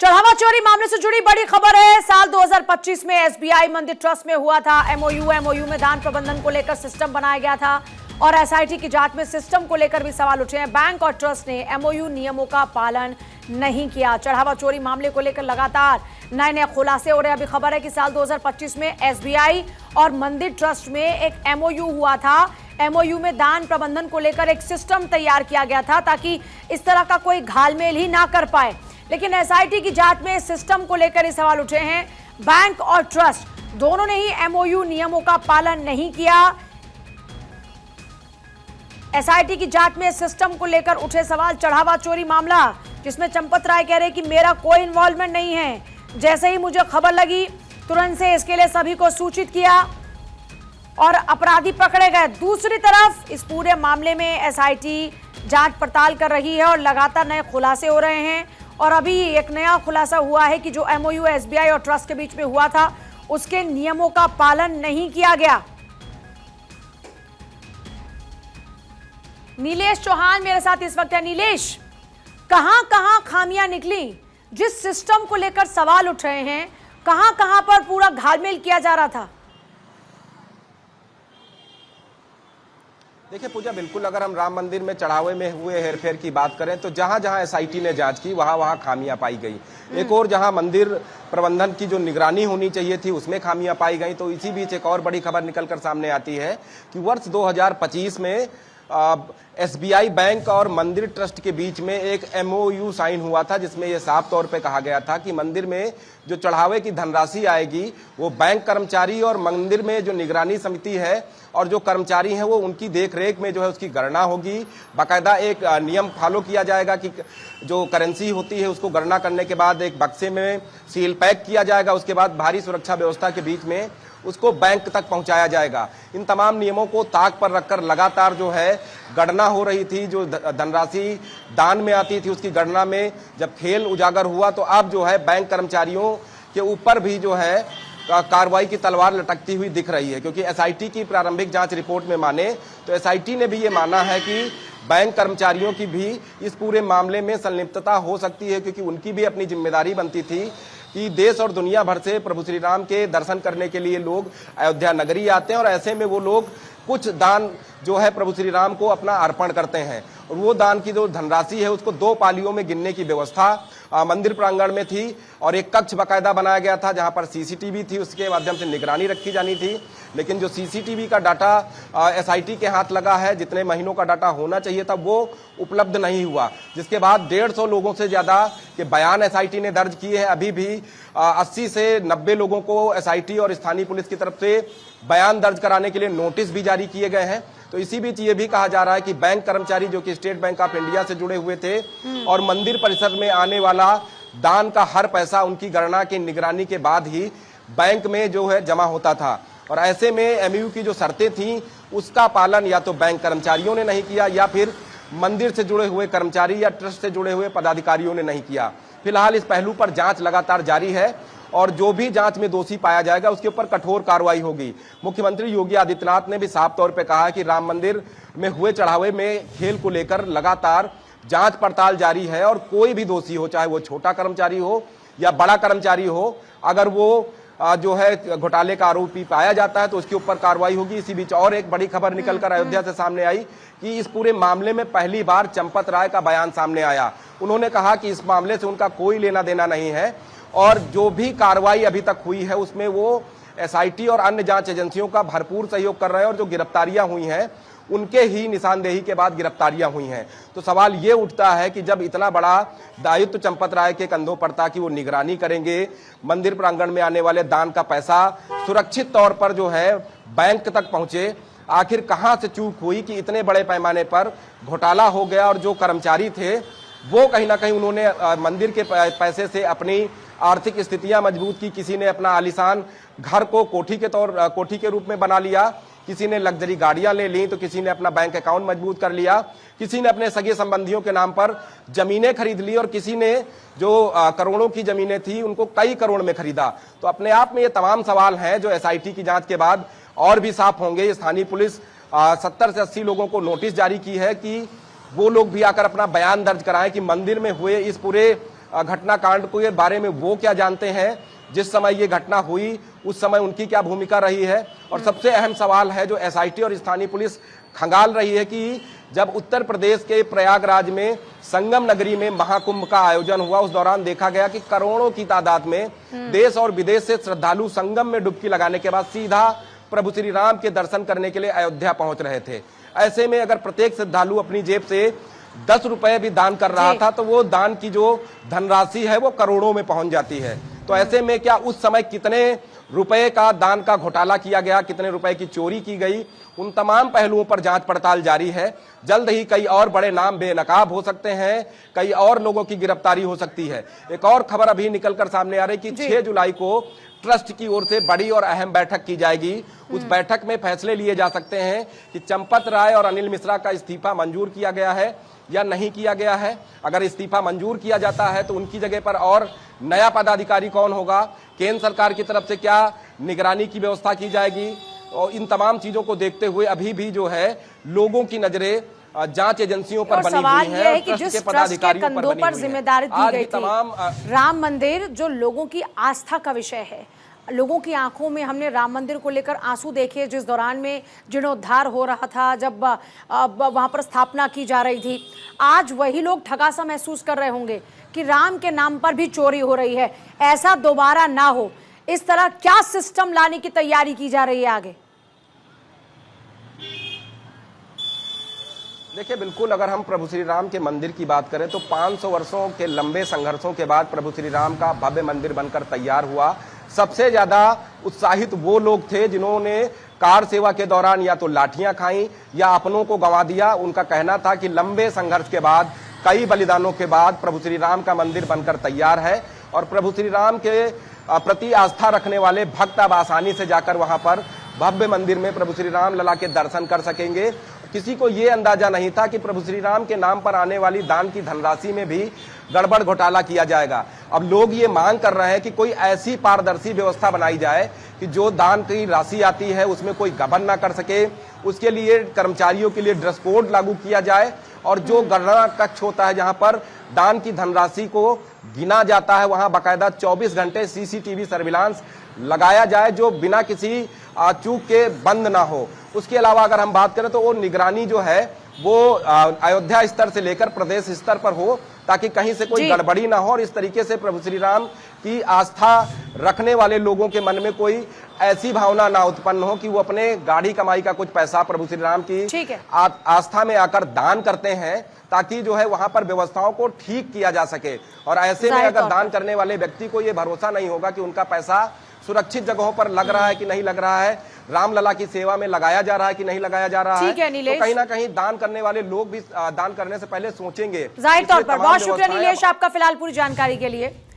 चढ़ावा चोरी मामले से जुड़ी बड़ी खबर है। साल 2025 में एसबीआई मंदिर ट्रस्ट में हुआ था एमओयू में दान प्रबंधन को लेकर सिस्टम बनाया गया था और एसआईटी की जांच में सिस्टम को लेकर भी सवाल उठे हैं। बैंक और ट्रस्ट ने एमओयू नियमों का पालन नहीं किया। चढ़ावा चोरी मामले को लेकर लगातार नए नए खुलासे हो रहे हैं। अभी खबर है कि साल 2025 में एसबीआई और मंदिर ट्रस्ट में एक एमओयू हुआ था। एमओयू में दान प्रबंधन को लेकर एक सिस्टम तैयार किया गया था ताकि इस तरह का कोई घालमेल ही ना कर पाए, लेकिन एसआईटी की जांच में सिस्टम को लेकर ये सवाल उठे हैं। बैंक और ट्रस्ट दोनों ने ही एमओयू नियमों का पालन नहीं किया। एसआईटी की जांच में सिस्टम को लेकर उठे सवाल। चढ़ावा चोरी मामला जिसमें चंपत राय कह रहे कि मेरा कोई इन्वॉल्वमेंट नहीं है, जैसे ही मुझे खबर लगी तुरंत से इसके लिए सभी को सूचित किया और अपराधी पकड़े गए। दूसरी तरफ इस पूरे मामले में एसआईटी जांच पड़ताल कर रही है और लगातार नए खुलासे हो रहे हैं। और अभी एक नया खुलासा हुआ है कि जो एमओयू एसबीआई और ट्रस्ट के बीच में हुआ था उसके नियमों का पालन नहीं किया गया। नीलेश चौहान मेरे साथ इस वक्त है। नीलेश, कहां खामियां निकली? जिस सिस्टम को लेकर सवाल उठ रहे हैं, कहां पर पूरा घालमेल किया जा रहा था? देखिए पूजा, बिल्कुल अगर हम राम मंदिर में चढ़ावे में हुए हेरफेर की बात करें तो जहां जहां एसआईटी ने जांच की वहां खामियां पाई गई। एक और जहां मंदिर प्रबंधन की जो निगरानी होनी चाहिए थी उसमें खामियां पाई गई। तो इसी बीच एक और बड़ी खबर निकलकर सामने आती है कि वर्ष 2025 में एसबीआई बैंक और मंदिर ट्रस्ट के बीच में एक एमओयू साइन हुआ था, जिसमें यह साफ तौर पे कहा गया था कि मंदिर में जो चढ़ावे की धनराशि आएगी वो बैंक कर्मचारी और मंदिर में जो निगरानी समिति है और जो कर्मचारी हैं वो उनकी देखरेख में जो है उसकी गणना होगी। बाकायदा एक नियम फॉलो किया जाएगा कि जो करेंसी होती है उसको गणना करने के बाद एक बक्से में सील पैक किया जाएगा, उसके बाद भारी सुरक्षा व्यवस्था के बीच में उसको बैंक तक पहुंचाया जाएगा। इन तमाम नियमों को ताक पर रखकर लगातार जो है गणना हो रही थी। जो धनराशि दान में आती थी उसकी गणना में जब खेल उजागर हुआ तो अब जो है बैंक कर्मचारियों के ऊपर भी जो है कार्रवाई की तलवार लटकती हुई दिख रही है, क्योंकि एसआईटी की प्रारंभिक जांच रिपोर्ट में माने तो एसआईटी ने भी ये माना है कि बैंक कर्मचारियों की भी इस पूरे मामले में संलिप्तता हो सकती है, क्योंकि उनकी भी अपनी जिम्मेदारी बनती थी कि देश और दुनिया भर से प्रभु श्री राम के दर्शन करने के लिए लोग अयोध्या नगरी आते हैं और ऐसे में वो लोग कुछ दान जो है प्रभु श्री राम को अपना अर्पण करते हैं। और वो दान की जो धनराशि है उसको 2 पालियों में गिनने की व्यवस्था मंदिर प्रांगण में थी और एक कक्ष बाकायदा बनाया गया था जहां पर सीसीटीवी थी, उसके माध्यम से निगरानी रखी जानी थी। लेकिन जो सीसीटीवी का डाटा एसआईटी के हाथ लगा है, जितने महीनों का डाटा होना चाहिए था वो उपलब्ध नहीं हुआ, जिसके बाद 150 लोगों से ज्यादा के बयान एसआईटी ने दर्ज किए हैं। अभी भी 80 से 90 लोगों को एसआईटी और स्थानीय पुलिस की तरफ से बयान दर्ज कराने के लिए नोटिस भी जारी किए गए हैं। तो इसी बीच ये भी कहा जा रहा है कि बैंक कर्मचारी जो कि स्टेट बैंक ऑफ इंडिया से जुड़े हुए थे और मंदिर परिसर में आने वाला दान का हर पैसा उनकी गणना की निगरानी के बाद ही बैंक में जो है जमा होता था। और ऐसे में एमओयू की जो शर्तें थी उसका पालन या तो बैंक कर्मचारियों ने नहीं किया या फिर मंदिर से जुड़े हुए कर्मचारी या ट्रस्ट से जुड़े हुए पदाधिकारियों ने नहीं किया। फिलहाल इस पहलू पर जांच लगातार जारी है और जो भी जांच में दोषी पाया जाएगा उसके ऊपर कठोर कार्रवाई होगी। मुख्यमंत्री योगी आदित्यनाथ ने भी साफ तौर पे कहा है कि राम मंदिर में हुए चढ़ावे में खेल को लेकर लगातार जांच पड़ताल जारी है और कोई भी दोषी हो, चाहे वो छोटा कर्मचारी हो या बड़ा कर्मचारी हो, अगर वो जो है घोटाले का आरोपी पाया जाता है तो उसके ऊपर कार्रवाई होगी। इसी बीच और एक बड़ी खबर निकलकर अयोध्या से सामने आई कि इस पूरे मामले में पहली बार चंपत राय का बयान सामने आया। उन्होंने कहा कि इस मामले से उनका कोई लेना देना नहीं है और जो भी कार्रवाई अभी तक हुई है उसमें वो एसआईटी और अन्य जांच एजेंसियों का भरपूर सहयोग कर रहे हैं और जो गिरफ्तारियां हुई हैं उनके ही निशानदेही के बाद गिरफ्तारियां हुई हैं। तो सवाल ये उठता है कि जब इतना बड़ा दायित्व चंपत राय के कंधों पर था कि वो निगरानी करेंगे, मंदिर प्रांगण में आने वाले दान का पैसा सुरक्षित तौर पर जो है बैंक तक पहुंचे, आखिर कहां से चूक हुई कि इतने बड़े पैमाने पर घोटाला हो गया। और जो कर्मचारी थे वो कहीं ना कहीं उन्होंने मंदिर के पैसे से अपनी आर्थिक स्थितियां मजबूत की। किसी ने अपना आलीशान घर को कोठी के रूप में बना लिया, किसी ने लग्जरी गाड़ियां ले ली, तो किसी ने अपना बैंक अकाउंट मजबूत कर लिया, किसी ने अपने सगे संबंधियों के नाम पर जमीनें खरीद ली और किसी ने जो करोड़ों की जमीनें थी उनको कई करोड़ में खरीदा। तो अपने आप में ये तमाम सवाल हैं जो एसआईटी की जांच के बाद और भी साफ होंगे। स्थानीय पुलिस 70 से 80 लोगों को नोटिस जारी की है कि वो लोग भी आकर अपना बयान दर्ज कराएं कि मंदिर में हुए इस पूरे घटनाकांड के बारे में वो क्या जानते हैं, जिस समय ये घटना हुई उस समय उनकी क्या भूमिका रही है। और सबसे अहम सवाल है जो एसआईटी और स्थानीय पुलिस खंगाल रही है कि जब उत्तर प्रदेश के प्रयागराज में संगम नगरी में महाकुंभ का आयोजन हुआ, उस दौरान देखा गया कि करोड़ों की तादाद में देश और विदेश से श्रद्धालु संगम में डुबकी लगाने के बाद सीधा प्रभु श्री राम के दर्शन करने के लिए अयोध्या पहुंच रहे थे। ऐसे में अगर प्रत्येक श्रद्धालु अपनी जेब से 10 रुपए भी दान कर रहा था तो वो दान की जो धनराशि है वो करोड़ों में पहुंच जाती है। तो ऐसे में क्या उस समय कितने रुपए का दान का घोटाला किया गया, कितने रुपए की चोरी की गई, उन तमाम पहलुओं पर जांच पड़ताल जारी है। जल्द ही कई और बड़े नाम बेनकाब हो सकते हैं, कई और लोगों की गिरफ्तारी हो सकती है। एक और खबर अभी निकलकर सामने आ रही कि 6 जुलाई को ट्रस्ट की ओर से बड़ी और अहम बैठक की जाएगी। उस बैठक में फैसले लिए जा सकते हैं कि चंपत राय और अनिल मिश्रा का इस्तीफा मंजूर किया गया है या नहीं किया गया है। अगर इस्तीफा मंजूर किया जाता है तो उनकी जगह पर और नया पदाधिकारी कौन होगा, केंद्र सरकार की तरफ से क्या निगरानी की व्यवस्था की जाएगी, और इन तमाम चीजों को देखते हुए अभी भी जो है लोगों की नजरें जांच एजेंसियों पर बनी हुई है और कि जिस ट्रस्ट के कंधों पर जिम्मेदारी दी गई थी, राम मंदिर जो लोगों की आस्था का विषय है, लोगों की आंखों में हमने राम मंदिर को लेकर आंसू देखे जिस दौरान में जीर्णोद्धार हो रहा था, जब वहां पर स्थापना की जा रही थी। आज वही लोग ठगा सा महसूस कर रहे होंगे कि राम के नाम पर भी चोरी हो रही है। ऐसा दोबारा ना हो, इस तरह क्या सिस्टम लाने की तैयारी की जा रही है आगे? देखिए, बिल्कुल अगर हम प्रभु श्री राम के मंदिर की बात करें तो 500 वर्षों के लंबे संघर्षों के बाद प्रभु श्री राम का भव्य मंदिर बनकर तैयार हुआ। सबसे ज्यादा उत्साहित वो लोग थे जिन्होंने कार सेवा के दौरान या तो लाठियां खाई या अपनों को गंवा दिया। उनका कहना था कि लंबे संघर्ष के बाद, कई बलिदानों के बाद प्रभु श्री राम का मंदिर बनकर तैयार है और प्रभु श्री राम के प्रति आस्था रखने वाले भक्त अब आसानी से जाकर वहां पर भव्य मंदिर में प्रभु श्री राम लला के दर्शन कर सकेंगे। किसी को ये अंदाजा नहीं था कि प्रभु श्री राम के नाम पर आने वाली दान की धनराशि में भी गड़बड़ घोटाला किया जाएगा। अब लोग ये मांग कर रहे हैं कि कोई ऐसी पारदर्शी व्यवस्था बनाई जाए कि जो दान की राशि आती है उसमें कोई गबन ना कर सके। उसके लिए कर्मचारियों के लिए ड्रेस कोड लागू किया जाए और जो गणना कक्ष होता है जहां पर दान की धनराशि को गिना जाता है वहां बाकायदा 24 घंटे सीसीटीवी सर्विलांस लगाया जाए जो बिना किसी चूक के बंद ना हो। उसके अलावा अगर हम बात करें तो वो निगरानी जो है वो अयोध्या स्तर से लेकर प्रदेश स्तर पर हो ताकि कहीं से कोई गड़बड़ी ना हो और इस तरीके से प्रभु श्री राम की आस्था रखने वाले लोगों के मन में कोई ऐसी भावना ना उत्पन्न हो कि वो अपने गाढ़ी कमाई का कुछ पैसा प्रभु श्री राम की आस्था में आकर दान करते हैं ताकि जो है वहां पर व्यवस्थाओं को ठीक किया जा सके। और ऐसे में अगर दान करने वाले व्यक्ति को ये भरोसा नहीं होगा कि उनका पैसा सुरक्षित जगहों पर लग रहा है कि नहीं लग रहा है, रामलला की सेवा में लगाया जा रहा है कि नहीं लगाया जा रहा है, तो कहीं ना कहीं दान करने वाले लोग भी दान करने से पहले सोचेंगे। जाहिर तौर पर बहुत शुक्रिया नीलेश आपका फिलहाल पूरी जानकारी के लिए।